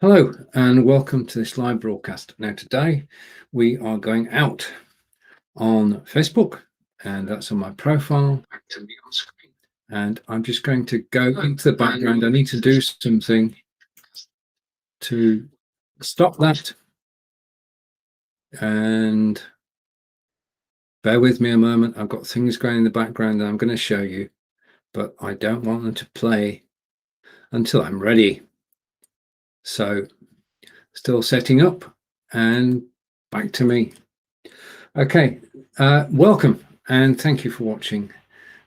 Hello and welcome to this live broadcast. Now today we are going out on Facebook, and that's on my profile actively on screen, and I'm just going to go into the background. I need to do something to stop that, and bear with me a moment. I've got things going in the background that I'm going to show you, but I don't want them to play until I'm ready. So still setting up, and back to me. Okay, welcome and thank you for watching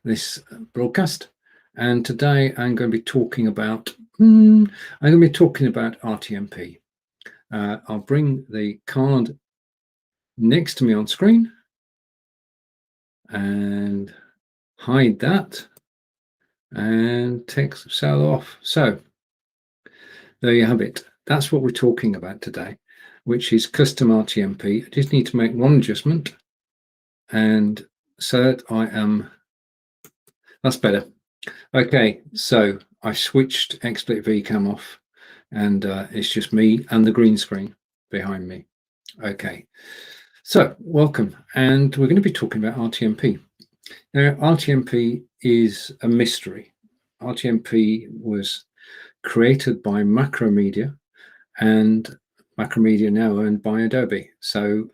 this broadcast. And today I'm going to be talking about RTMP. I'll bring the card next to me on screen and hide that and take the cell off. So there you have it. That's what we're talking about today, which is custom RTMP. I just need to make one adjustment, and so that I am, that's better. Okay, so I switched XSplit VCam off, and it's just me and the green screen behind me. Okay, so welcome, and we're going to be talking about RTMP. Now, RTMP is a mystery. RTMP was created by Macromedia, and Macromedia now owned by Adobe. So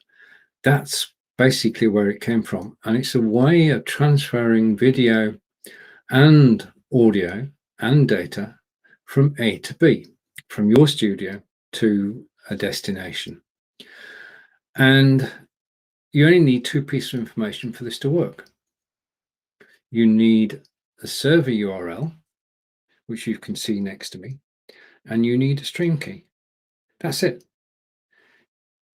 that's basically where it came from, and it's a way of transferring video and audio and data from A to B, from your studio to a destination. And you only need two pieces of information for this to work. You need a server URL, which you can see next to me, and you need a stream key. That's it.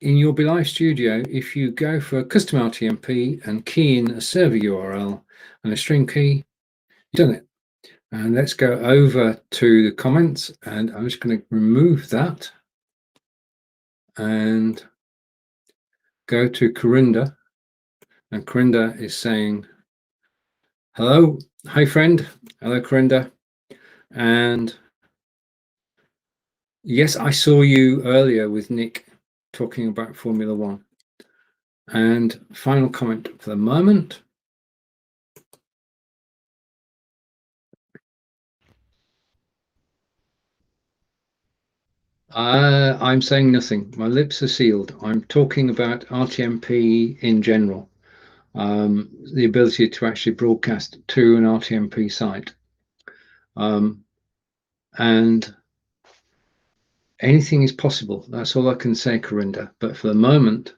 In your BeLive Studio, if you go for a custom RTMP and key in a server URL and a stream key, you've done it. And let's go over to the comments, and I'm just going to remove that and go to Corinda. And Corinda is saying, hello, hi friend, hello Corinda. And yes, I saw you earlier with Nick talking about Formula One. And final comment for the moment. I'm saying nothing. My lips are sealed. I'm talking about RTMP in general, the ability to actually broadcast to an RTMP site. And anything is possible. That's all I can say, Corinda. But for the moment,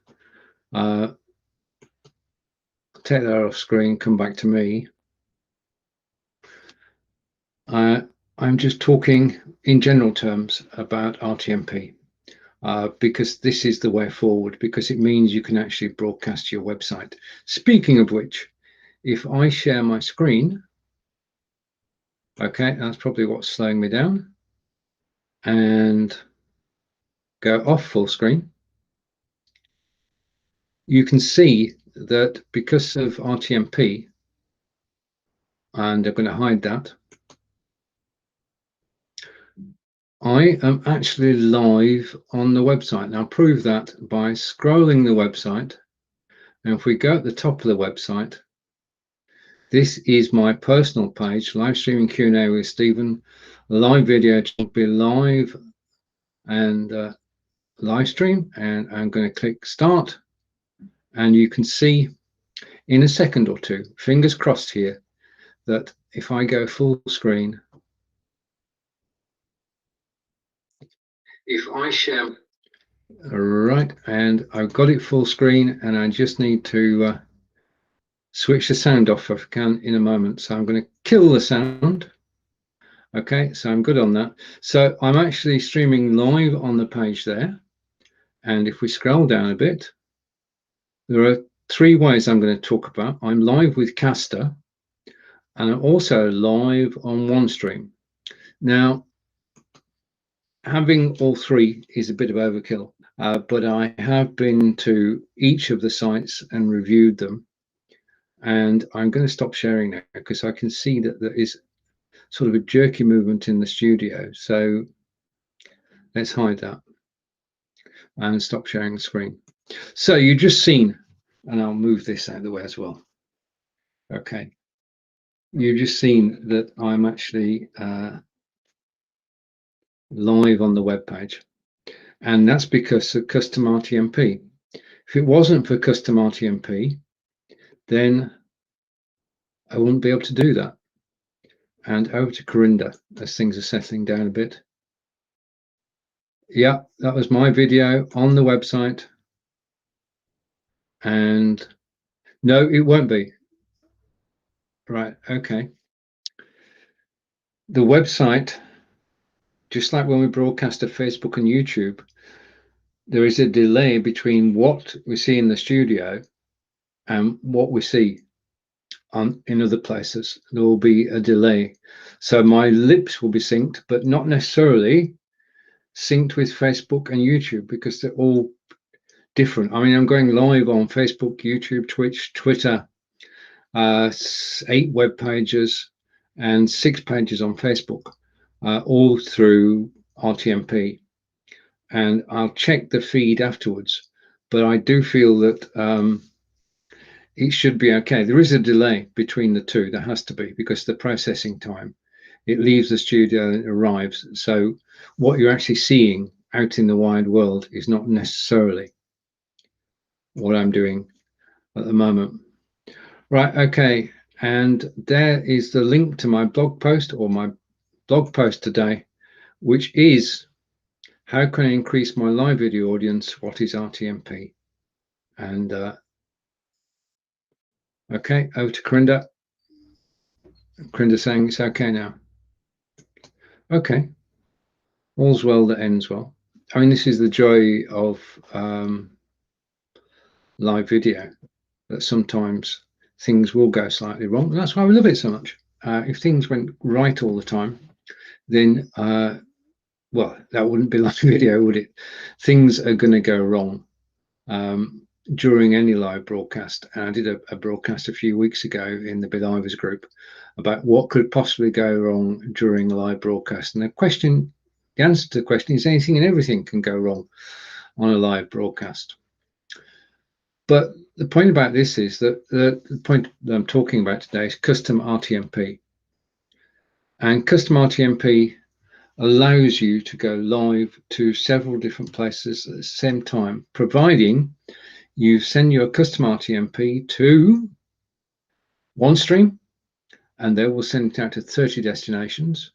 take that off screen, come back to me. I'm just talking in general terms about RTMP. Because this is the way forward, because it means you can actually broadcast your website. Speaking of which, if I share my screen, okay, that's probably what's slowing me down, and go off full screen, you can see that because of RTMP, and I'm going to hide that, I am actually live on the website. Now, I'll prove that by scrolling the website. And if we go at the top of the website, this is my personal page, live streaming Q&A with Stephen. Live video will be live and live stream. And I'm going to click start. And you can see in a second or two, fingers crossed here, that if I go full screen, if I share, all right, and I've got it full screen, and I just need to switch the sound off if I can in a moment. So I'm going to kill the sound. Okay, so I'm good on that. So I'm actually streaming live on the page there. And if we scroll down a bit, there are three ways I'm going to talk about. I'm live with Caster, and I'm also live on OneStream. Now, having all three is a bit of overkill, but I have been to each of the sites and reviewed them. And I'm going to stop sharing now because I can see that there is sort of a jerky movement in the studio. So Let's hide that and stop sharing the screen. So you've just seen, and I'll move this out of the way as well. Okay. You've just seen that I'm actually live on the web page, and that's because of custom RTMP. If it wasn't for custom RTMP, then I wouldn't be able to do that. And over to Corinda as things are settling down a bit. Yeah, that was my video on the website. And no, it won't be. Right, okay. The website, just like when we broadcast to Facebook and YouTube, there is a delay between what we see in the studio and what we see in other places. There will be a delay. So my lips will be synced, but not necessarily synced with Facebook and YouTube, because they're all different. I mean, I'm going live on Facebook, YouTube, Twitch, Twitter, 8 web pages and 6 pages on Facebook, all through RTMP. And I'll check the feed afterwards, but I do feel that it should be okay. There is a delay between the two. There has to be, because the processing time. It leaves the studio and it arrives. So what you're actually seeing out in the wide world is not necessarily what I'm doing at the moment. Right, okay. And there is the link to my blog post, or my blog post today, which is how can I increase my live video audience? What is RTMP? And okay, over to Corinda. Corinda saying it's okay now. Okay, all's well that ends well. I mean, this is the joy of live video, that sometimes things will go slightly wrong. And that's why we love it so much. If things went right all the time, then well, that wouldn't be live video, would it? Things are going to go wrong during any live broadcast. And I did a broadcast a few weeks ago in the Believers group about what could possibly go wrong during a live broadcast. And the answer to the question is anything and everything can go wrong on a live broadcast. But the point about this is that the point that I'm talking about today is custom RTMP. And custom RTMP allows you to go live to several different places at the same time, providing you send your custom RTMP to OneStream, and they will send it out to 30 destinations.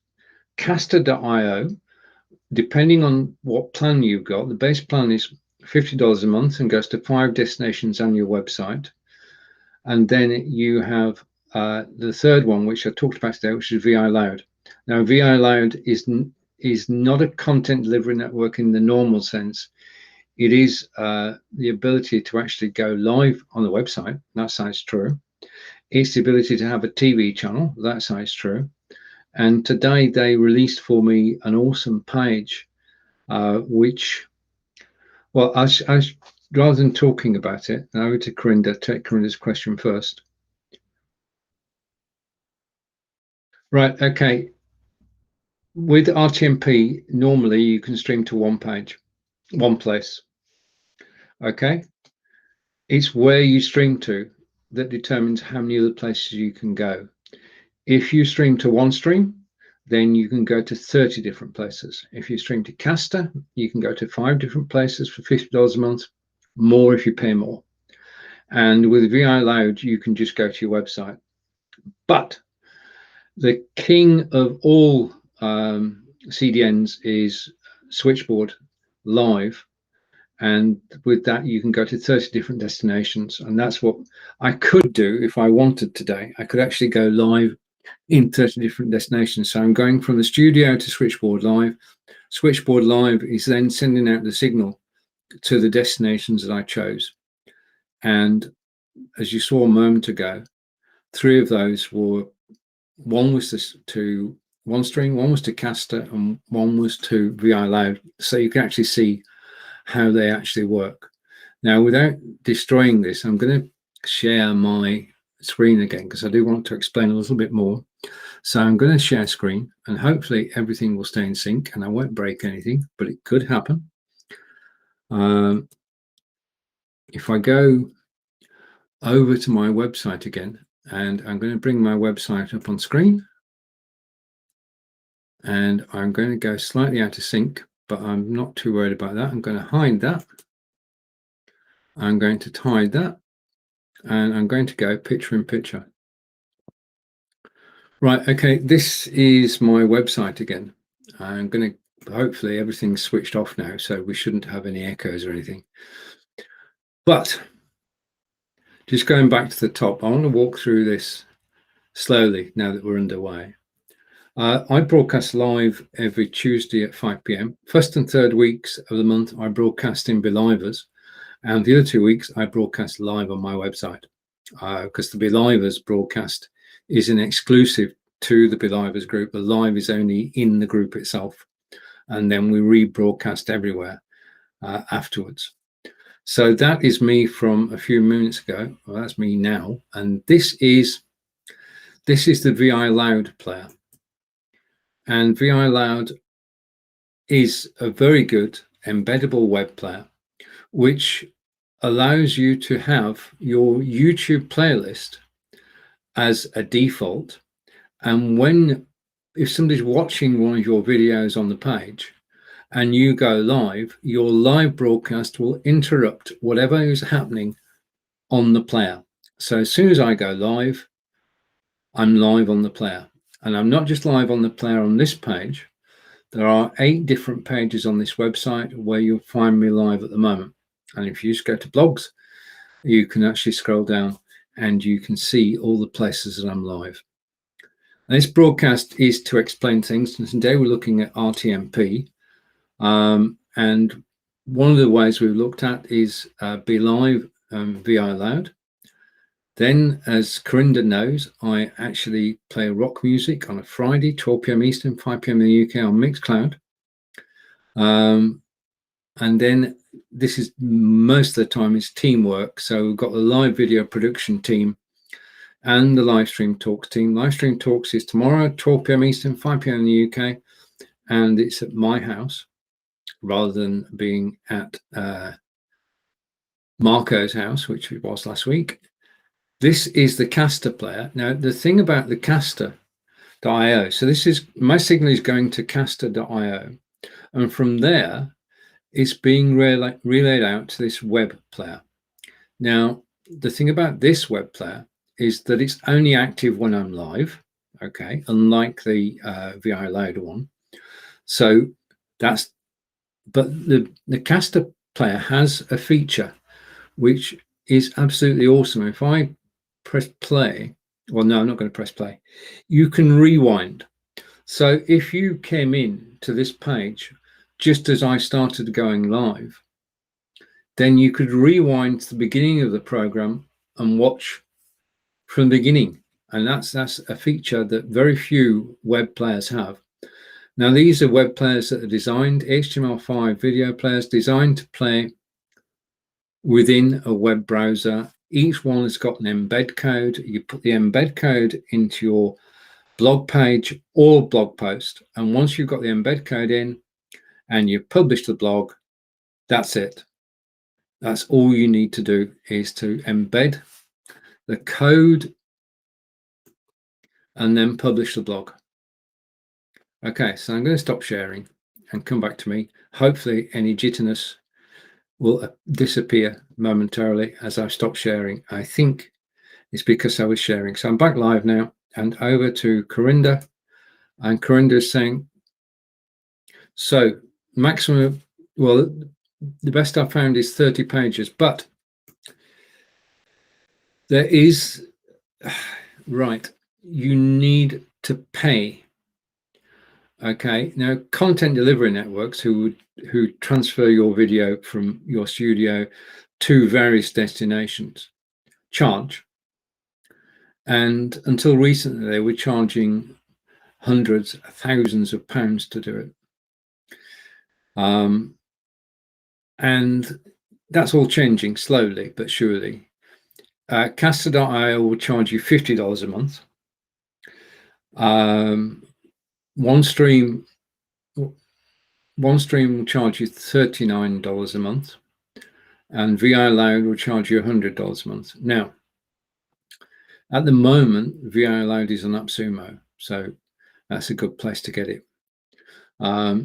Caster.io, depending on what plan you've got, the base plan is $50 a month and goes to 5 destinations on your website. And then you have the third one, which I talked about today, which is VI Loud. Now, VI Loud is not a content delivery network in the normal sense. It is the ability to actually go live on the website. That side's true. It's the ability to have a TV channel. That side's true. And today they released for me an awesome page, which, well, rather than talking about it, over to Corinda, take Corinda's question first. Right, okay. With RTMP, normally you can stream to one page, one place. Okay. It's where you stream to that determines how many other places you can go. If you stream to OneStream, then you can go to 30 different places. If you stream to Caster, you can go to 5 different places for $50 a month, more if you pay more. And with VI Loud, you can just go to your website. But the king of all CDNs is Switchboard Live. And with that, you can go to 30 different destinations. And that's what I could do if I wanted today. I could actually go live in 30 different destinations. So I'm going from the studio to Switchboard Live. Switchboard Live is then sending out the signal to the destinations that I chose. And as you saw a moment ago, 3 of those were, one was to OneStream, one was to Caster, and one was to VI Loud. So you can actually see how they actually work. Now, without destroying this, I'm going to share my screen again because I do want to explain a little bit more. So I'm going to share screen, and hopefully everything will stay in sync and I won't break anything, but it could happen. If I go over to my website again, and I'm going to bring my website up on screen, and I'm going to go slightly out of sync, but I'm not too worried about that. I'm going to hide that. I'm going to hide that, and I'm going to go picture in picture. Right, okay, this is my website again. I'm going to, hopefully everything's switched off now, so we shouldn't have any echoes or anything. But just going back to the top, I want to walk through this slowly now that we're underway. I broadcast live every Tuesday at 5 p.m. First and third weeks of the month, I broadcast in Belivers, and the other 2 weeks, I broadcast live on my website, because the Belivers broadcast is an exclusive to the Belivers group. The live is only in the group itself, and then we rebroadcast everywhere afterwards. So that is me from a few minutes ago. Well, that's me now, and this is the VI Loud player. And VI Loud is a very good embeddable web player, which allows you to have your YouTube playlist as a default. And if somebody's watching one of your videos on the page and you go live, your live broadcast will interrupt whatever is happening on the player. So as soon as I go live, I'm live on the player. And I'm not just live on the player on this page. There are 8 different pages on this website where you'll find me live at the moment. And if you just go to blogs, you can actually scroll down and you can see all the places that I'm live. And this broadcast is to explain things. And today we're looking at RTMP. And one of the ways we've looked at is Be Live VI Loud. Then, as Corinda knows, I actually play rock music on a Friday, 12 p.m. Eastern, 5 p.m. in the UK on Mixcloud. And then this is most of the time is teamwork. So we've got the live video production team and the live stream talks team. Live stream talks is tomorrow, 12 p.m. Eastern, 5 p.m. in the UK. And it's at my house rather than being at Marco's house, which it was last week. This is the caster player. Now, the thing about the caster.io, so this is, my signal is going to caster.io. And from there, it's being relayed out to this web player. Now, the thing about this web player is that it's only active when I'm live, okay, unlike the VI Loud one. So but the caster player has a feature which is absolutely awesome. If I press play, well, no, I'm not going to press play. You can rewind. So if you came in to this page just as I started going live, then you could rewind to the beginning of the program and watch from the beginning. And that's a feature that very few web players have. Now, these are web players that are designed, HTML5 video players designed to play within a web browser. Each one has got an embed code. You put the embed code into your blog page or blog post. And once you've got the embed code in and you publish the blog, that's it. That's all you need to do, is to embed the code and then publish the blog. Okay, so I'm going to stop sharing and come back to me. Hopefully any jitteriness will disappear momentarily as I stop sharing. I think it's because I was sharing. So I'm back live now and over to Corinda. And Corinda is saying, so maximum, well, the best I've found is 30 pages, but there is, right, you need to pay. Okay, now content delivery networks who transfer your video from your studio to various destinations charge. And until recently, they were charging hundreds, thousands of pounds to do it. And that's all changing slowly but surely. Caster.io will charge you $50 a month. One stream will charge you $39 a month, and VI Loud will charge you $100 a month. Now, at the moment, VI Loud is on AppSumo, so that's a good place to get it.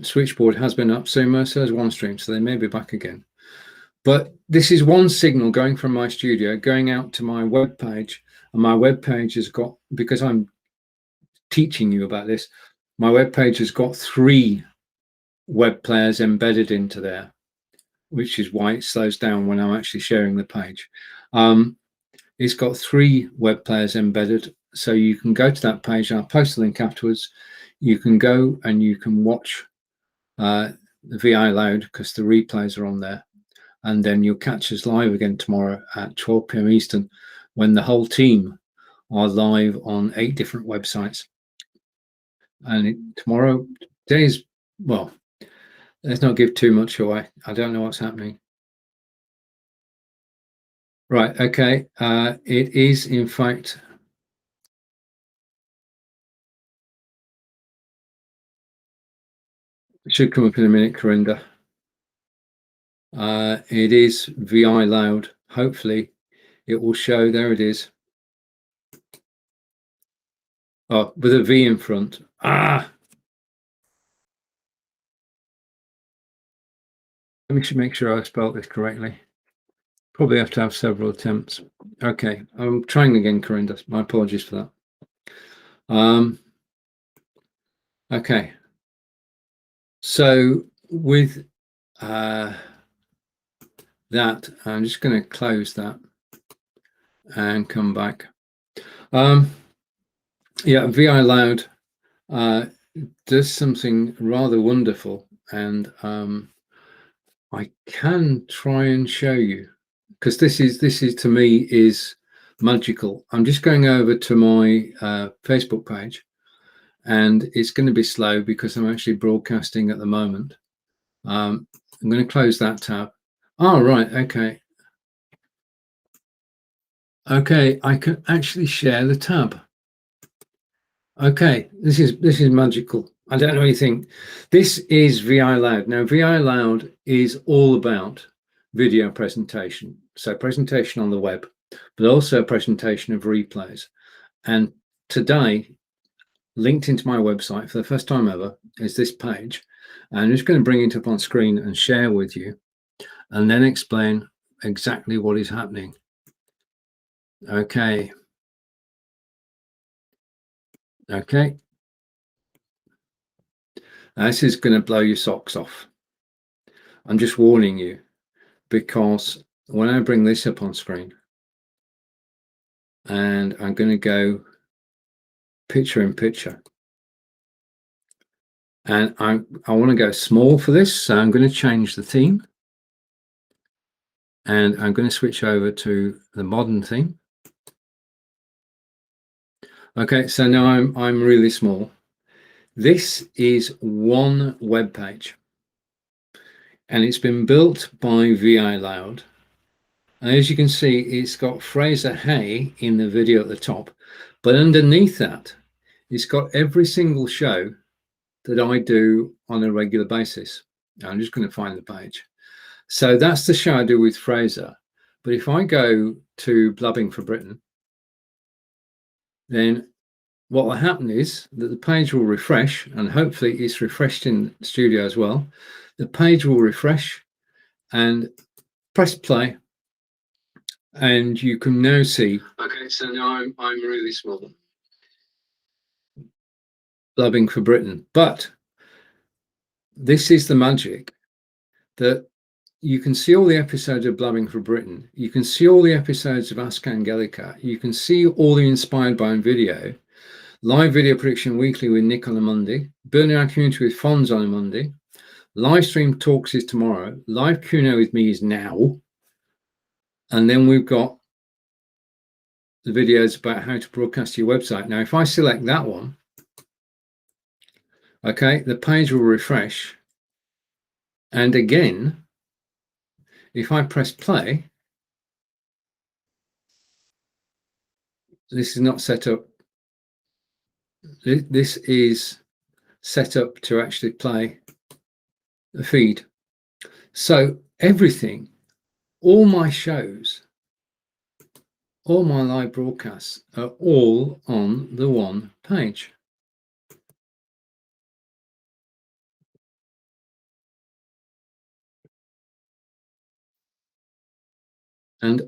Switchboard has been AppSumo, so there's OneStream, so they may be back again. But this is one signal going from my studio, going out to my web page, and my web page has got, because I'm teaching you about this, my web page has got 3 web players embedded into there, which is why it slows down when I'm actually sharing the page. It's got 3 web players embedded, so you can go to that page, and I'll post the link afterwards. You can go and you can watch the VI Loud, because the replays are on there, and then you'll catch us live again tomorrow at 12 p.m. Eastern, when the whole team are live on 8 different websites. And tomorrow, today's, well, let's not give too much away. I don't know what's happening. Right, okay. It is, in fact, it should come up in a minute, Corinda. It is VI Loud. Hopefully it will show. There it is. Oh, with a V in front. Let me make sure I spelled this correctly. Probably have to have several attempts. Okay, I'm trying again, Corinda. My apologies for that. Okay. So with that, I'm just going to close that and come back. Yeah, VI Loud does something rather wonderful, and I can try and show you, because this is to me is magical. I'm just going over to my Facebook page, and it's going to be slow because I'm actually broadcasting at the moment. I'm going to close that tab. Oh, right, okay. Okay, I can actually share the tab. Okay, this is magical. I don't know what you think. This is VI Loud. Now, VI Loud is all about video presentation. So presentation on the web, but also presentation of replays. And today, linked into my website for the first time ever, is this page. And I'm just going to bring it up on screen and share with you, and then explain exactly what is happening. Okay. Okay. Now, this is going to blow your socks off. I'm just warning you, because when I bring this up on screen, and I'm going to go picture in picture, and I want to go small for this, so I'm going to change the theme, and I'm going to switch over to the modern theme. Okay, so now I'm really small. This is one web page, and it's been built by VI Loud. And as you can see, it's got Fraser Hay in the video at the top, but underneath that, it's got every single show that I do on a regular basis. I'm just going to find the page. So that's the show I do with Fraser. But if I go to Blubbing for Britain, then what will happen is that the page will refresh, and hopefully it's refreshed in the studio as well. The page will refresh, and press play, and you can now see. Okay, so now I'm really small. Blubbing for Britain. But this is the magic, that you can see all the episodes of Blubbing for Britain. You can see all the episodes of Ask Angelica. You can see all the Inspired by video. Live video prediction weekly with Nick on a Monday. Building our community with Fonz on a Monday. Live stream talks is tomorrow. Live Q&A with me is now. And then we've got the videos about how to broadcast your website. Now, if I select that one, okay, the page will refresh. And again, if I press play, this is not set up this is set up to actually play the feed. So everything, all my shows, all my live broadcasts are all on the one page. And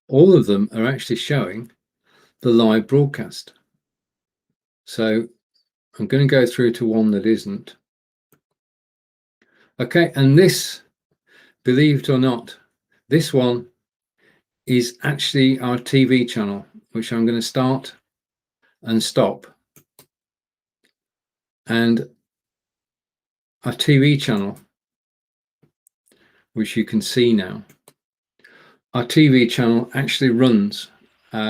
all of them are actually showing the live broadcast. So I'm going to go through to one that isn't. Okay, and this, believe it or not, this one is actually our TV channel, which I'm going to start and stop. And our TV channel, which you can see now, our TV channel actually runs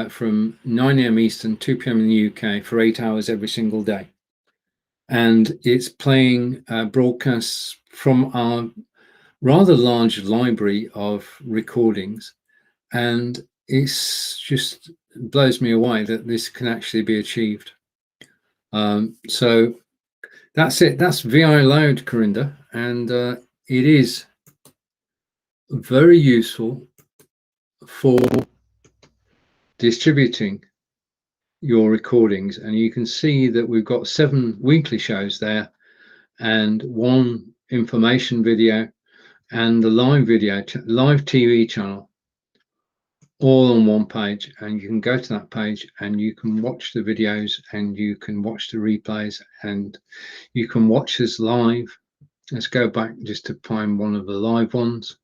from 9 a.m. Eastern, 2 p.m. in the UK for 8 hours every single day. And it's playing broadcasts from our rather large library of recordings. And it's just blows me away that this can actually be achieved. So that's it. That's VI Loud, Corinda. And it is very useful for distributing your recordings, and you can see that we've got 7 weekly shows there and 1 information video and the live video, live TV channel, all on one page. And you can go to that page and you can watch the videos and you can watch the replays and you can watch us live. Let's go back just to find one of the live ones.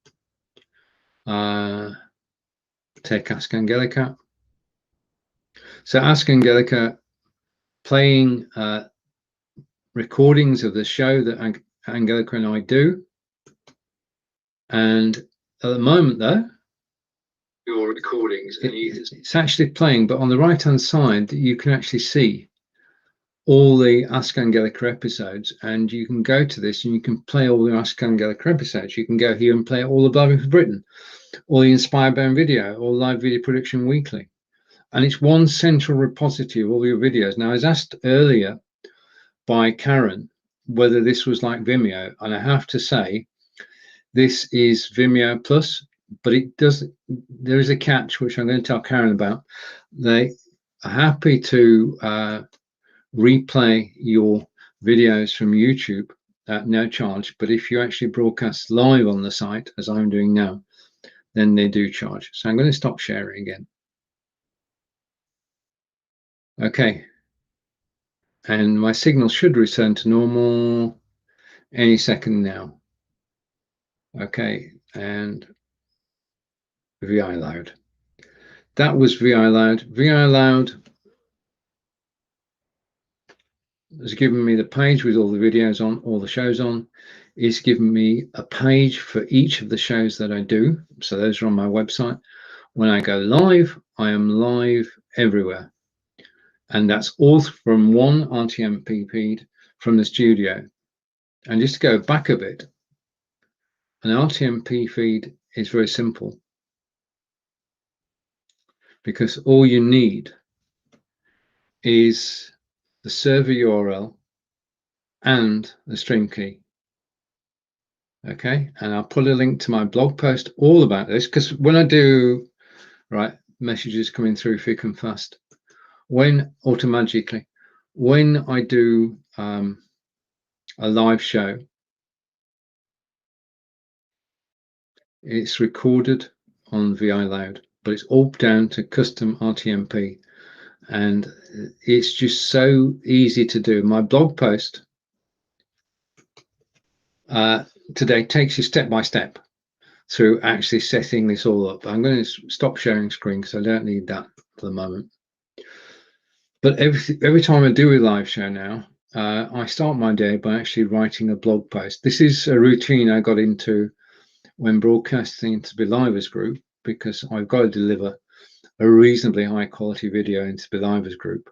Take Ask Angelica. So Ask Angelica, playing recordings of the show that Angelica and I do. And at the moment, though, your recordings, it's actually playing, but on the right hand side you can actually see all the Ask Angelica episodes, and you can go to this and you can play all the Ask Angelica episodes. You can go here and play all the Blogging for Britain, all the Inspired Bone video, all live video production weekly. And it's one central repository of all your videos. Now, I was asked earlier by Karen whether this was like Vimeo, and I have to say this is Vimeo Plus, but it does, there is a catch which I'm going to tell Karen about. They are happy to replay your videos from YouTube at no charge, but if you actually broadcast live on the site, as I'm doing now, then they do charge. So I'm going to stop sharing again. Okay, and my signal should return to normal any second now. Okay, and VI Loud. That was VI Loud. VI Loud has given me the page with all the videos on, all the shows on. It's given me a page for each of the shows that I do. So those are on my website. When I go live, I am live everywhere. And that's all from one RTMP feed from the studio. And just to go back a bit, an RTMP feed is very simple, because all you need is the server URL and the stream key. Okay, and I'll put a link to my blog post all about this, because when I do, right, messages coming through thick and fast, when automatically, when I do a live show, it's recorded on VI Loud, but it's all down to custom RTMP, and it's just so easy to do. My blog post today takes you step by step through actually setting this all up. I'm going to stop sharing screen because I don't need that for the moment. But every time I do a live show now, I start my day by actually writing a blog post. This is a routine I got into when broadcasting into Belivers Group, because I've got to deliver a reasonably high quality video into Belivers Group.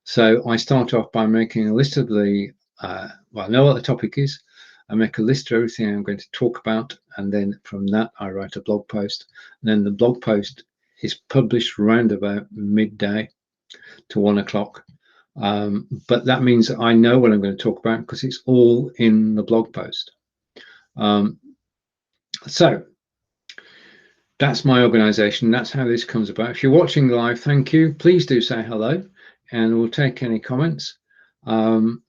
So I start off by making a list of the, well, I know what the topic is. I make a list of everything I'm going to talk about, and then from that I write a blog post. And then the blog post is published around about midday to 1 o'clock. But that means that I know what I'm going to talk about because it's all in the blog post. So that's my organization. That's how this comes about. If you're watching live, thank you. Please do say hello and we'll take any comments. And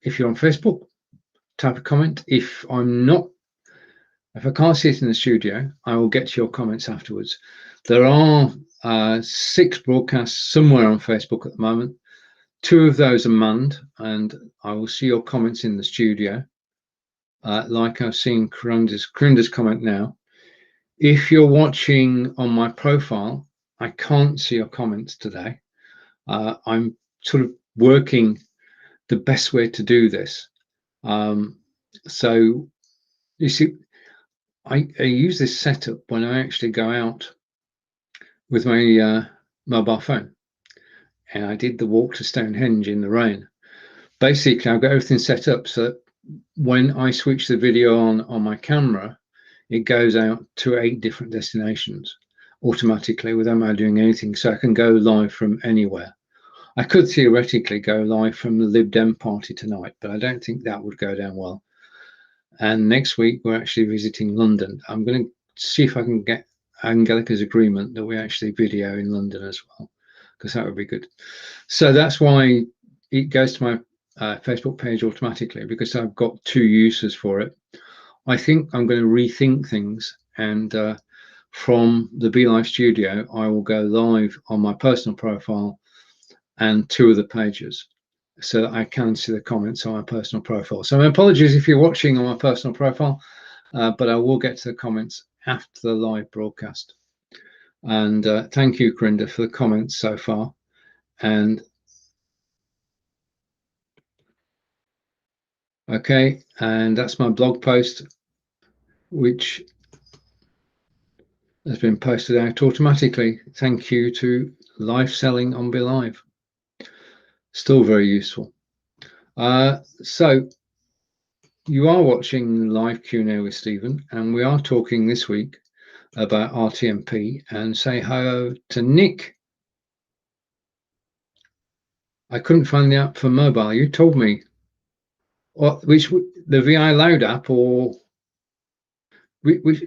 if you're on Facebook, type a comment. If I can't see it in the studio, I will get to your comments afterwards. There are 6 broadcasts somewhere on Facebook at the moment. 2 of those are manned, and I will see your comments in the studio. Like I've seen Corinda's comment now. If you're watching on my profile, I can't see your comments today. I'm sort of working the best way to do this. So you see, I use this setup when I actually go out with my mobile phone, and I did the walk to Stonehenge in the rain. Basically, I've got everything set up so that when I switch the video on my camera, it goes out to 8 different destinations automatically without me doing anything, so I can go live from anywhere. I could theoretically go live from the Lib Dem party tonight, but I don't think that would go down well. And next week we're actually visiting London. I'm going to see if I can get Angelica's agreement that we actually video in London as well, because that would be good. So that's why it goes to my Facebook page automatically, because I've got 2 uses for it. I think I'm going to rethink things, and from the Be Live studio, I will go live on my personal profile and 2 other pages, so that I can see the comments on my personal profile. So my apologies if you're watching on my personal profile, but I will get to the comments after the live broadcast. And thank you, Corinda, for the comments so far. And okay, and that's my blog post, which has been posted out automatically. Thank you to Live Selling on Be Live. Still very useful. So you are watching live Q&A with Stephen, and we are talking this week about RTMP. And say hello to Nick. I couldn't find the app for mobile. You told me. What? Which, the VI Loud app, or which?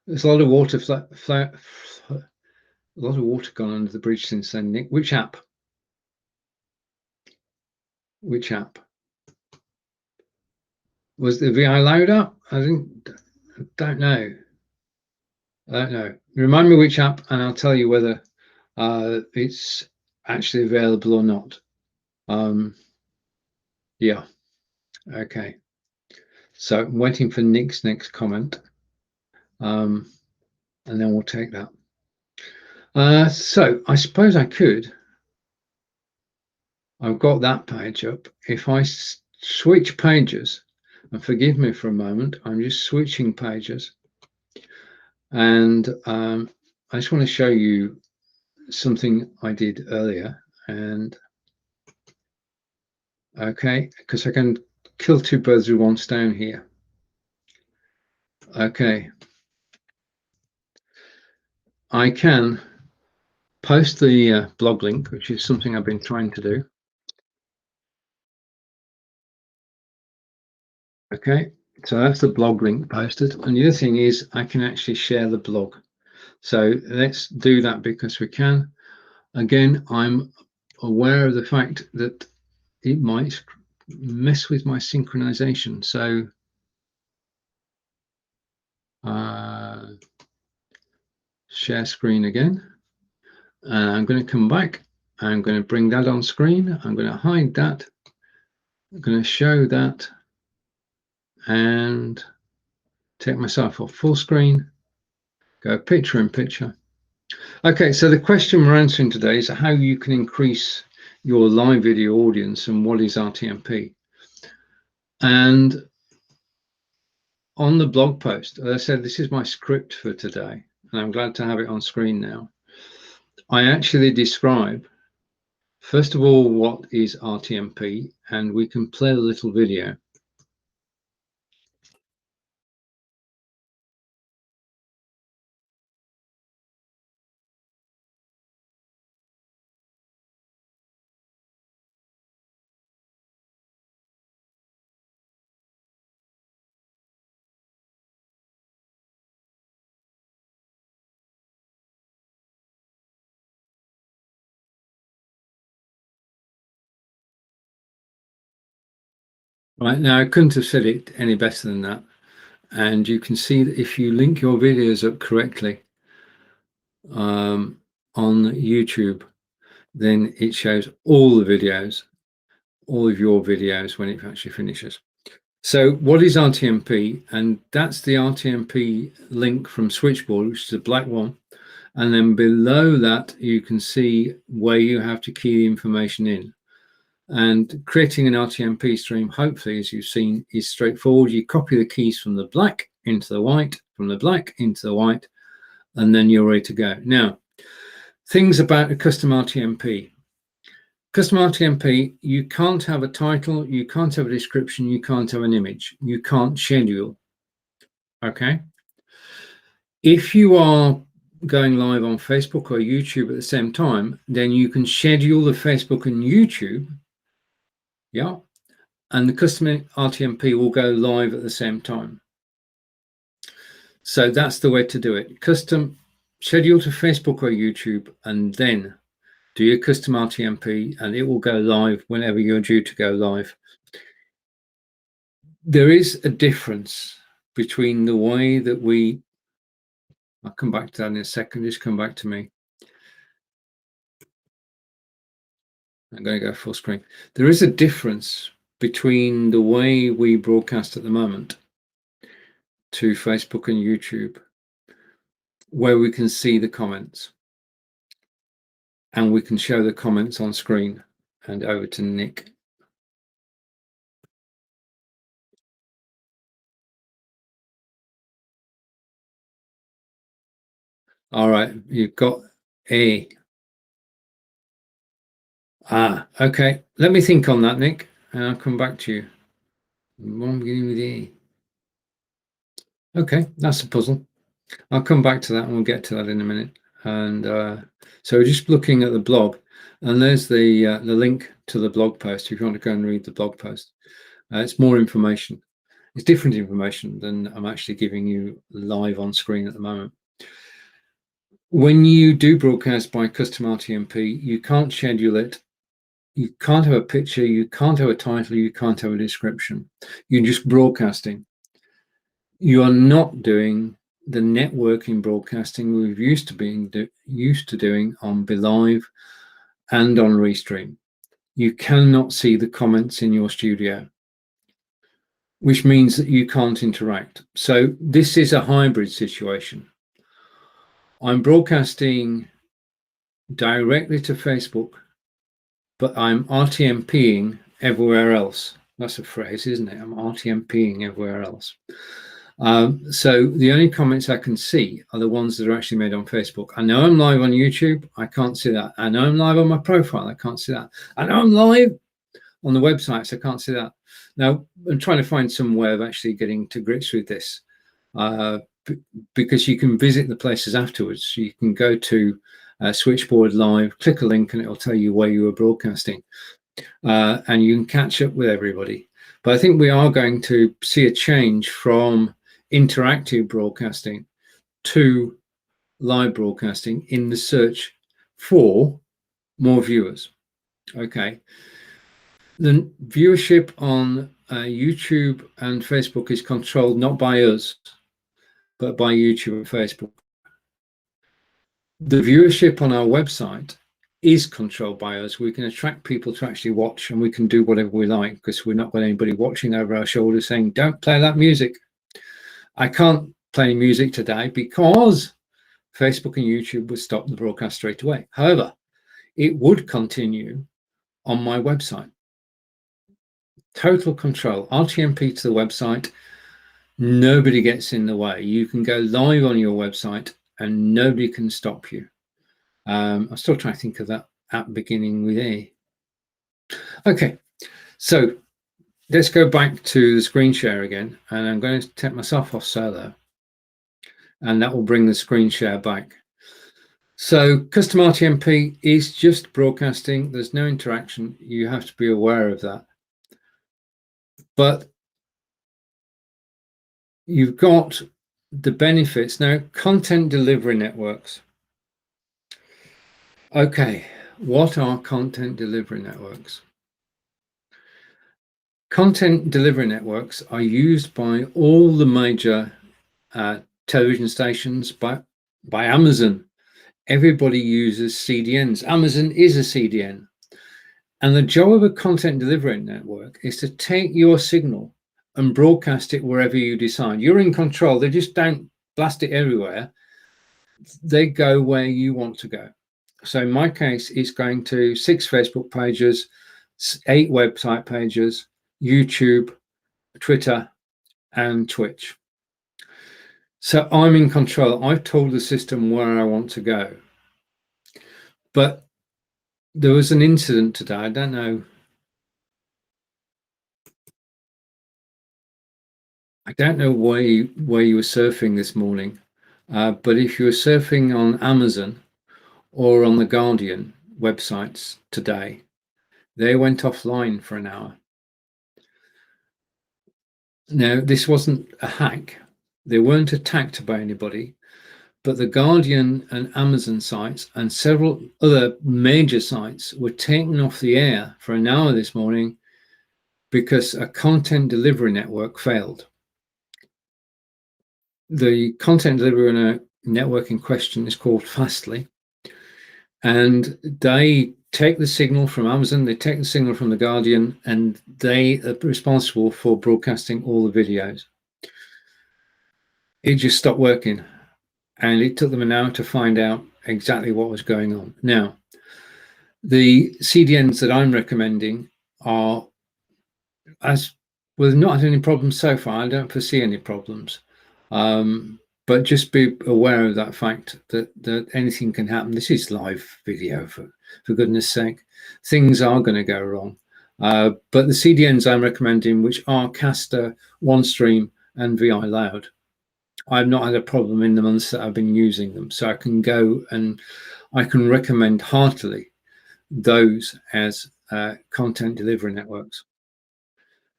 There's a lot of water a lot of water gone under the bridge since then, Nick. Which app? Which app? Was the VI Loud app? I don't know. I don't know. Remind me which app, and I'll tell you whether it's actually available or not. Yeah. Okay. So I'm waiting for Nick's next comment, and then we'll take that. So I suppose I could. I've got that page up. If I switch pages, and forgive me for a moment, I'm just switching pages, and I just want to show you something I did earlier. And okay, because I can kill 2 birds with 1 stone here. Okay, I can post the blog link, which is something I've been trying to do. Okay, so that's the blog link posted, and the other thing is I can actually share the blog. So let's do that because we can. Again, I'm aware of the fact that it might mess with my synchronization. So share screen again, and I'm going to come back. I'm going to bring that on screen. I'm going to hide that. I'm going to show that and take myself off full screen, go picture in picture. Okay, so the question we're answering today is how you can increase your live video audience and what is RTMP. And on the blog post, as I said, this is my script for today, and I'm glad to have it on screen now. I actually describe, first of all, what is RTMP, and we can play a little video. Right now, I couldn't have said it any better than that. And you can see that if you link your videos up correctly on YouTube, then it shows all the videos, all of your videos when it actually finishes. So what is RTMP? And that's the RTMP link from Switchboard, which is a black one. And then below that, you can see where you have to key the information in. And creating an RTMP stream, hopefully, as you've seen, is straightforward. You copy the keys from the black into the white, from the black into the white, and then you're ready to go. Now, things about a custom RTMP. Custom RTMP, you can't have a title, you can't have a description, you can't have an image, you can't schedule. Okay. If you are going live on Facebook or YouTube at the same time, then you can schedule the Facebook and YouTube. Yeah. And the custom RTMP will go live at the same time. So that's the way to do it. Custom schedule to Facebook or YouTube, and then do your custom RTMP, and it will go live whenever you're due to go live. There is a difference between the way that I'll come back to that in a second, just come back to me. I'm going to go full screen. There is a difference between the way we broadcast at the moment to Facebook and YouTube, where we can see the comments and we can show the comments on screen. And over to Nick. All right, you've got A. Okay. Let me think on that, Nick, and I'll come back to you. I'm beginning with A. Okay, that's a puzzle. I'll come back to that and we'll get to that in a minute. And so just looking at the blog, and there's the link to the blog post if you want to go and read the blog post. It's more information. It's different information than I'm actually giving you live on screen at the moment. When you do broadcast by custom RTMP, you can't schedule it. You can't have a picture. You can't have a title. You can't have a description. You're just broadcasting. You are not doing the networking broadcasting we've used to doing on BeLive and on Restream. You cannot see the comments in your studio, which means that you can't interact. So this is a hybrid situation. I'm broadcasting directly to Facebook, but I'm RTMPing everywhere else. That's a phrase, isn't it? I'm RTMPing everywhere else. So the only comments I can see are the ones that are actually made on Facebook. I know I'm live on YouTube. I can't see that. I know I'm live on my profile. I can't see that. I know I'm live on the websites. I can't see that. Now, I'm trying to find some way of actually getting to grips with this because you can visit the places afterwards. You can go to Switchboard Live, click a link, and it'll tell you where you were broadcasting. And you can catch up with everybody. But I think we are going to see a change from interactive broadcasting to live broadcasting in the search for more viewers. Okay. The viewership on YouTube and Facebook is controlled not by us, but by YouTube and Facebook. The viewership on our website is controlled by us. We can attract people to actually watch, and we can do whatever we like because we're not got anybody watching over our shoulder saying, don't play that music. I can't play music today because Facebook and YouTube would stop the broadcast straight away. However, it would continue on my website. Total control, RTMP to the website. Nobody gets in the way. You can go live on your website and nobody can stop you. I'm still trying to think of that app beginning with A. Okay, so let's go back to the screen share again, and I'm going to take myself off solo, and that will bring the screen share back. So custom RTMP is just broadcasting. There's no interaction. You have to be aware of that. But you've got the benefits. Now, content delivery networks. Okay, what are content delivery networks? Content delivery networks are used by all the major television stations, by Amazon. Everybody uses CDNs. Amazon is a CDN. And the job of a content delivery network is to take your signal and broadcast it wherever you decide. You're in control. They just don't blast it everywhere. They go where you want to go. So in my case, it's going to 6 Facebook pages, 8 website pages, YouTube, Twitter, and Twitch. So I'm in control. I've told the system where I want to go. But there was an incident today. I don't know where you were surfing this morning, but if you were surfing on Amazon or on the Guardian websites today, they went offline for an hour. Now, this wasn't a hack. They weren't attacked by anybody, but the Guardian and Amazon sites and several other major sites were taken off the air for an hour this morning because a content delivery network failed. The content delivery network in question is called Fastly, and they take the signal from Amazon, they take the signal from the Guardian, and they are responsible for broadcasting all the videos. It just stopped working, and it took them an hour to find out exactly what was going on. Now, the CDNs that I'm recommending are, as we've not had any problems so far, I don't foresee any problems. But just be aware of that fact that anything can happen. This is live video, for goodness sake. Things are going to go wrong. But the CDNs I'm recommending, which are Caster, OneStream, and VI Loud, I've not had a problem in the months that I've been using them. So I can go and I can recommend heartily those as content delivery networks.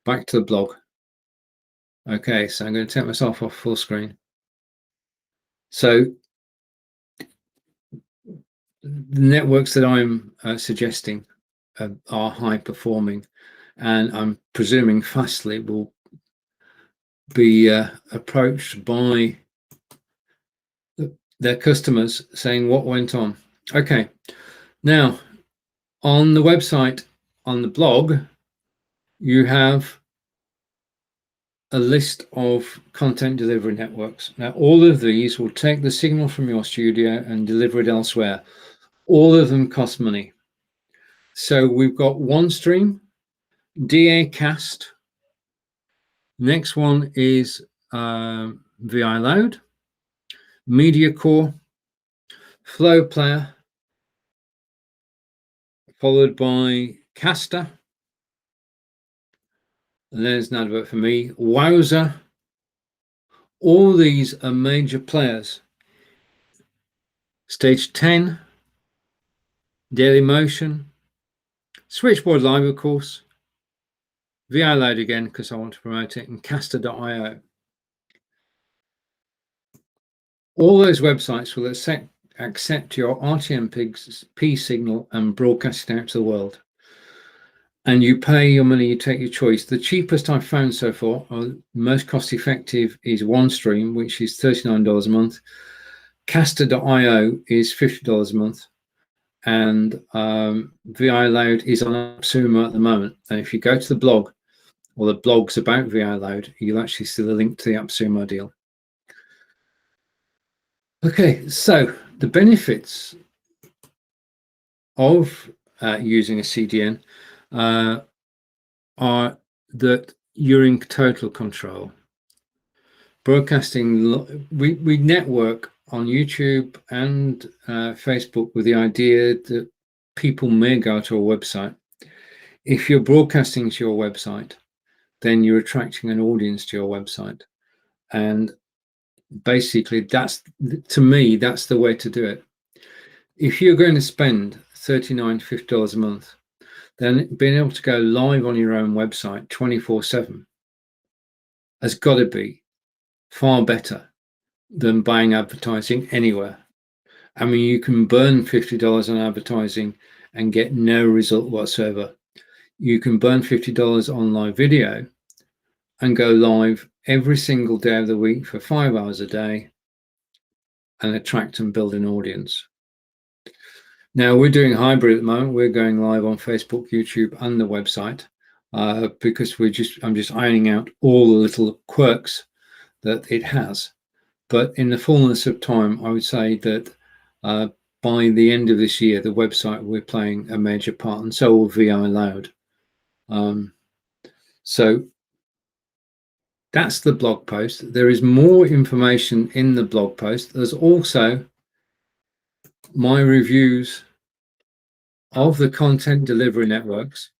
Back to the blog. Okay, so I'm going to take myself off full screen. So the networks that I'm suggesting are high performing, and I'm presuming Fastly will be approached by their customers saying what went on. Okay, now on the website, on the blog, you have a list of content delivery networks. Now, all of these will take the signal from your studio and deliver it elsewhere. All of them cost money. So we've got OneStream, DA Cast. Next one is VI Loud, MediaCore, Flow Player, followed by Caster. And there's an advert for me. Wowzer. All these are major players. Stage 10, Dailymotion, Switchboard Live, of course, VI Loud again because I want to promote it, and Caster.io. All those websites will accept your RTMP signal and broadcast it out to the world. And you pay your money, you take your choice. The cheapest I've found so far, or most cost effective, is OneStream, which is $39 a month. Caster.io is $50 a month. And VI Loud is on AppSumo at the moment. And if you go to the blog, or the blogs about VI Loud, you'll actually see the link to the AppSumo deal. Okay, so the benefits of using a CDN are that you're in total control. Broadcasting, we network on YouTube and Facebook with the idea that people may go to a website. If you're broadcasting to your website, then you're attracting an audience to your website. And basically, that's, to me, that's the way to do it. If you're going to spend $39, $50 a month, then being able to go live on your own website 24/7 has got to be far better than buying advertising anywhere. I mean, you can burn $50 on advertising and get no result whatsoever. you can burn $50 on live video and go live every single day of the week for 5 hours a day and attract and build an audience. Now we're doing hybrid at the moment. We're going live on Facebook, YouTube, and the website because I'm just ironing out all the little quirks that it has. But in the fullness of time, I would say that by the end of this year, the website we're playing a major part, and so will VI Loud. So that's the blog post. There is more information in the blog post. There's also my reviews of the content delivery networks.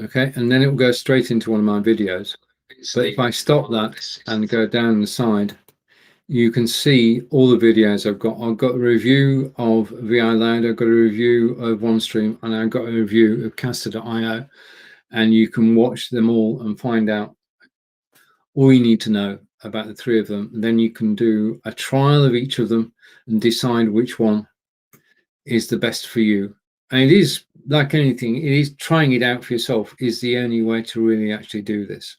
Okay, and then it will go straight into one of my videos. But if I stop that and go down the side, you can see all the videos I've got. I've got a review of VI Loud, I've got a review of OneStream, and I've got a review of Caster.io, and you can watch them all and find out all you need to know about the three of them. And then you can do a trial of each of them and decide which one is the best for you. And it is like anything, it is trying it out for yourself is the only way to really actually do this.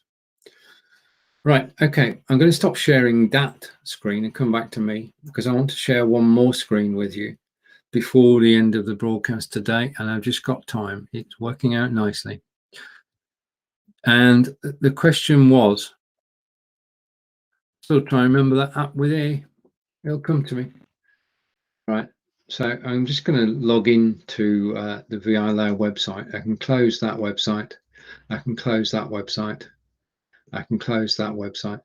Right, okay, I'm going to stop sharing that screen and come back to me because I want to share one more screen with you before the end of the broadcast today, and I've just got time. It's working out nicely. And the question was, still trying to remember that app with A, it'll come to me. Right, so I'm just going to log in to the VI Loud website. I can close that website. I can close that website. I can close that website.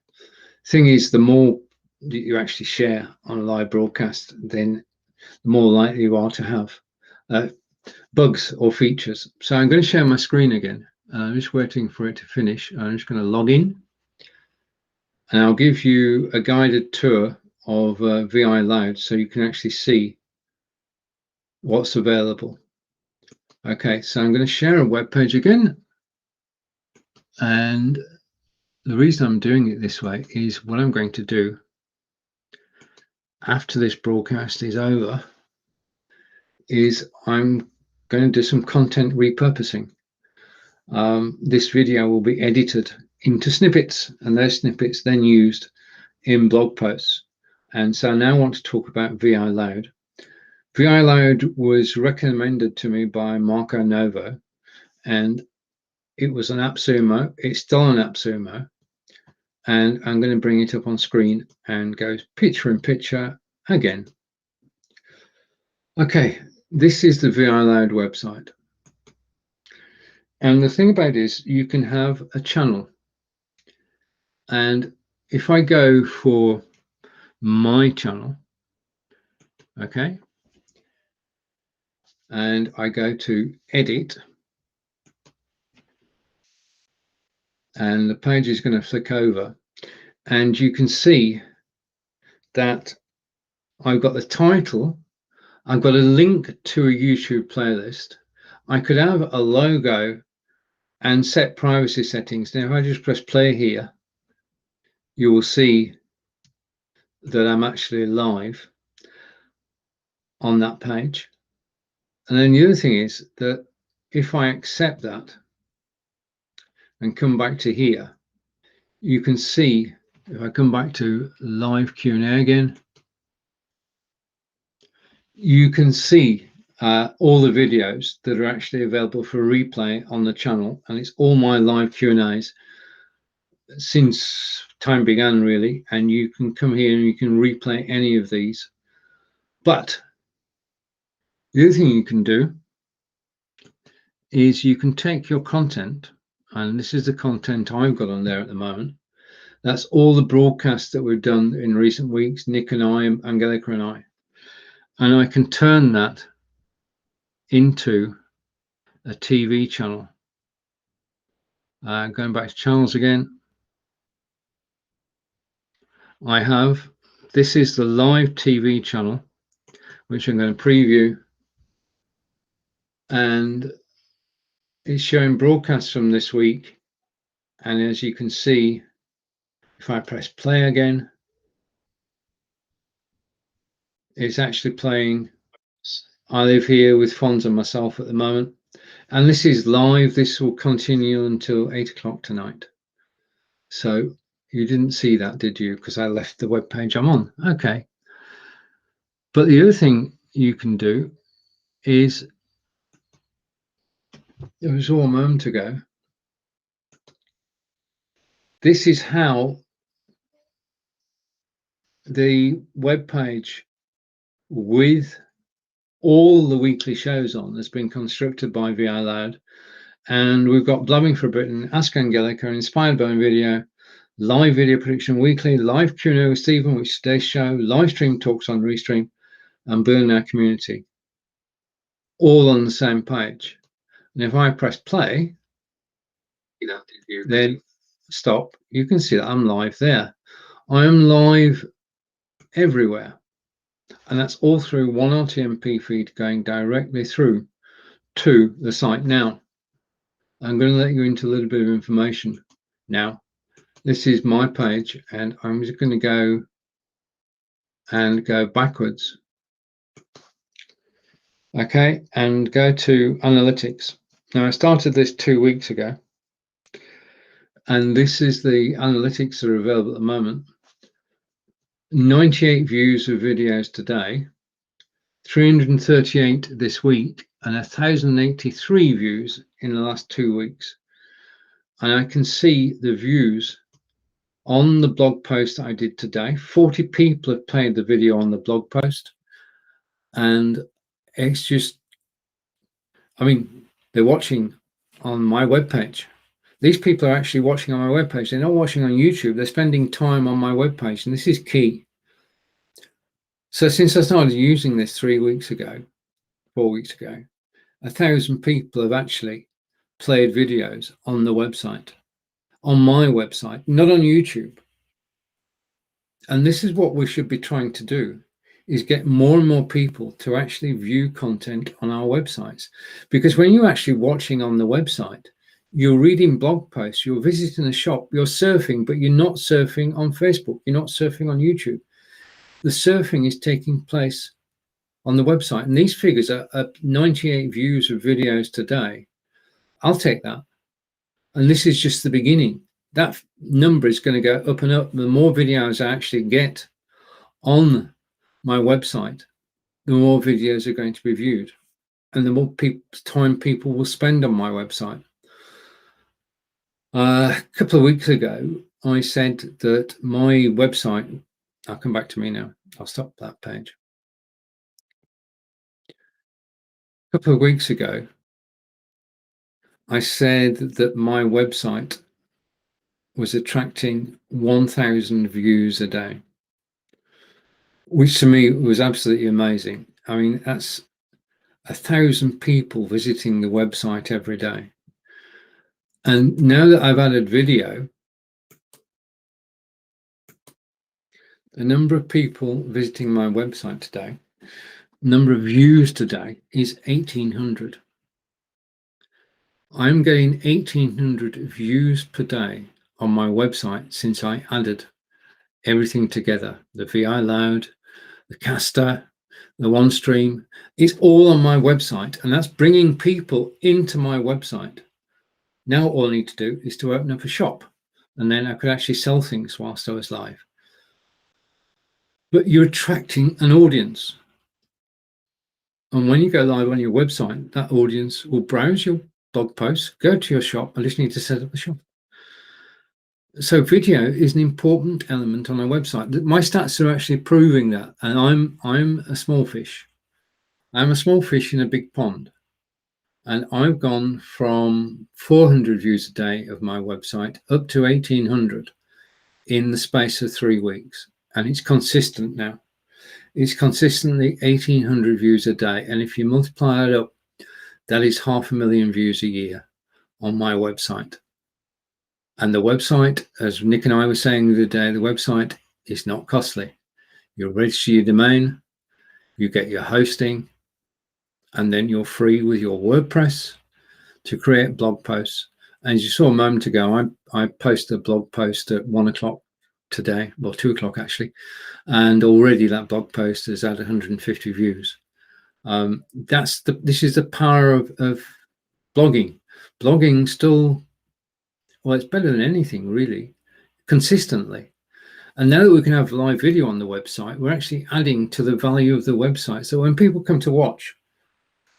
Thing is, the more that you actually share on a live broadcast, then the more likely you are to have bugs or features. So I'm going to share my screen again. I'm just waiting for it to finish. I'm just going to log in, and I'll give you a guided tour of VI Loud so you can actually see what's available. Okay, so I'm going to share a web page again, and the reason I'm doing it this way is what I'm going to do after this broadcast is over is I'm going to do some content repurposing. This video will be edited into snippets, and those snippets then used in blog posts. And so now I want to talk about VI Loud. VI Loud was recommended to me by Marco Novo, and it was an AppSumo. It's still an AppSumo, and I'm going to bring it up on screen and go picture in picture again. Okay, this is the VI Loud website. And the thing about it is you can have a channel. And if I go for my channel, okay, and I go to edit, and the page is going to flick over, and you can see that I've got the title, I've got a link to a YouTube playlist. I could have a logo and set privacy settings. Now, if I just press play here, you will see that I'm actually live on that page. And then the other thing is that if I accept that and come back to here, you can see, if I come back to live Q&A again, you can see all the videos that are actually available for replay on the channel, and it's all my live Q&As since time began, really. And you can come here and you can replay any of these. But the other thing you can do is you can take your content, and this is the content I've got on there at the moment. That's all the broadcasts that we've done in recent weeks, Nick and I, Angelica and I can turn that into a TV channel. Going back to channels again, I have, this is the live TV channel, which I'm going to preview, and it's showing broadcasts from this week. And as you can see, if I press play again, it's actually playing I Live Here with Fonz and myself at the moment. And this is live. This will continue until 8 o'clock tonight. So you didn't see that, did you? Because I left the web page I'm on. Okay. But the other thing you can do is, it was all a moment ago. This is how the web page with all the weekly shows on has been constructed by VI Loud. And we've got Blabbing for Britain, Ask Angelica, Inspired by Video, live video production weekly, live Q&A with Stephen, which is today's show, live stream talks on Restream, and Burn Our Community, all on the same page. And if I press play, then stop, you can see that I'm live there. I am live everywhere. And that's all through one RTMP feed going directly through to the site. Now, I'm going to let you into a little bit of information now. This is my page, and I'm just going to go backwards. Okay, and go to analytics. Now, I started this 2 weeks ago, and this is the analytics that are available at the moment. 98 views of videos today, 338 this week, and 1,083 views in the last 2 weeks. And I can see the views on the blog post I did today. 40 people have played the video on the blog post. And it's just, I mean, they're watching on my webpage. These people are actually watching on my webpage. They're not watching on YouTube. They're spending time on my webpage. And this is key. So since I started using this 4 weeks ago, 1,000 people have actually played videos on the website, on my website, not on YouTube. And this is what we should be trying to do, is get more and more people to actually view content on our websites. Because when you're actually watching on the website, you're reading blog posts, you're visiting a shop, you're surfing, but you're not surfing on Facebook, you're not surfing on YouTube. The surfing is taking place on the website. And these figures are 98 views of videos today. I'll take that. And this is just the beginning. That number is going to go up and up. The more videos I actually get on my website, the more videos are going to be viewed, and the more time people will spend on my website. A couple of weeks ago, I said that my website, I'll come back to me now. I'll stop that page. A couple of weeks ago, I said that my website was attracting 1,000 views a day, which to me was absolutely amazing. I mean, that's 1,000 people visiting the website every day. And now that I've added video, the number of people visiting my website today, number of views today is 1,800. I'm getting 1,800 views per day on my website since I added everything together. The VI Loud, the Caster, the OneStream, it's all on my website, and that's bringing people into my website. Now all I need to do is to open up a shop, and then I could actually sell things whilst I was live. But you're attracting an audience. And when you go live on your website, that audience will browse your blog posts, go to your shop, and just need to set up the shop. So video is an important element on our website. My stats are actually proving that, and I'm a small fish. I'm a small fish in a big pond, and I've gone from 400 views a day of my website up to 1,800 in the space of 3 weeks, and it's consistent now. It's consistently 1,800 views a day, and if you multiply it up, that is 500,000 views a year on my website. And the website, as Nick and I were saying the other day, the website It's not costly. You register your domain, you get your hosting, and then you're free with your WordPress to create blog posts. And as you saw a moment ago, I posted a blog post at 1 o'clock today, well, 2 o'clock actually, and already that blog post has had 150 views. This is the power of blogging. Blogging still, well, it's better than anything really, consistently. And now that we can have live video on the website, we're actually adding to the value of the website. So when people come to watch,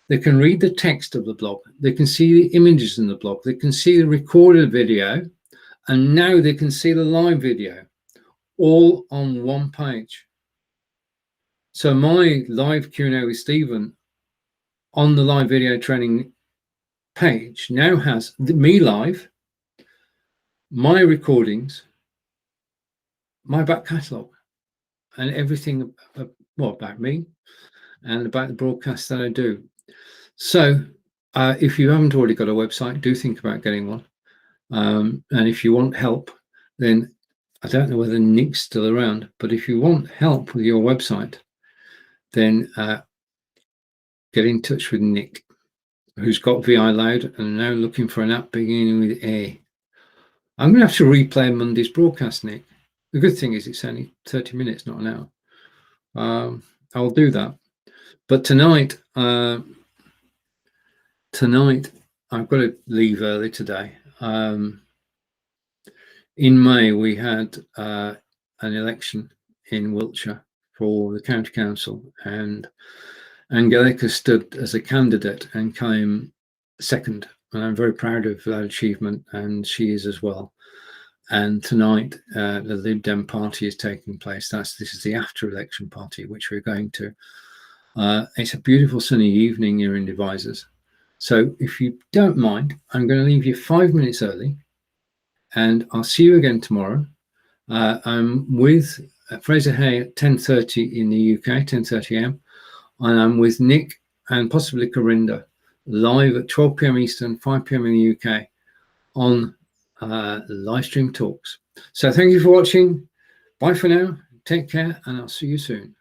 they can read the text of the blog, they can see the images in the blog, they can see the recorded video, and now they can see the live video all on one page. So my live Q&A with Stephen on the live video training page now has me live, my recordings, my back catalogue, and everything about me and about the broadcast that I do. So if you haven't already got a website, do think about getting one. And if you want help, then I don't know whether Nick's still around, but if you want help with your website, then get in touch with Nick, who's got VI Loud and now looking for an app beginning with A. I'm going to have to replay Monday's broadcast, Nick. The good thing is it's only 30 minutes, not an hour. I'll do that. But tonight I've got to leave early today. In May, we had an election in Wiltshire for the county council, and Angelica stood as a candidate and came second. And I'm very proud of that achievement, and she is as well. And tonight, the Lib Dem party is taking place. This is the after-election party, which we're going to. It's a beautiful sunny evening here in Devizes. So if you don't mind, I'm going to leave you 5 minutes early, and I'll see you again tomorrow. I'm with Fraser Hay at 10:30 in the UK, 10:30 a.m. And I'm with Nick and possibly Corinda live at 12 p.m. Eastern, 5 p.m. in the UK on live stream talks. So thank you for watching. Bye for now. Take care, and I'll see you soon.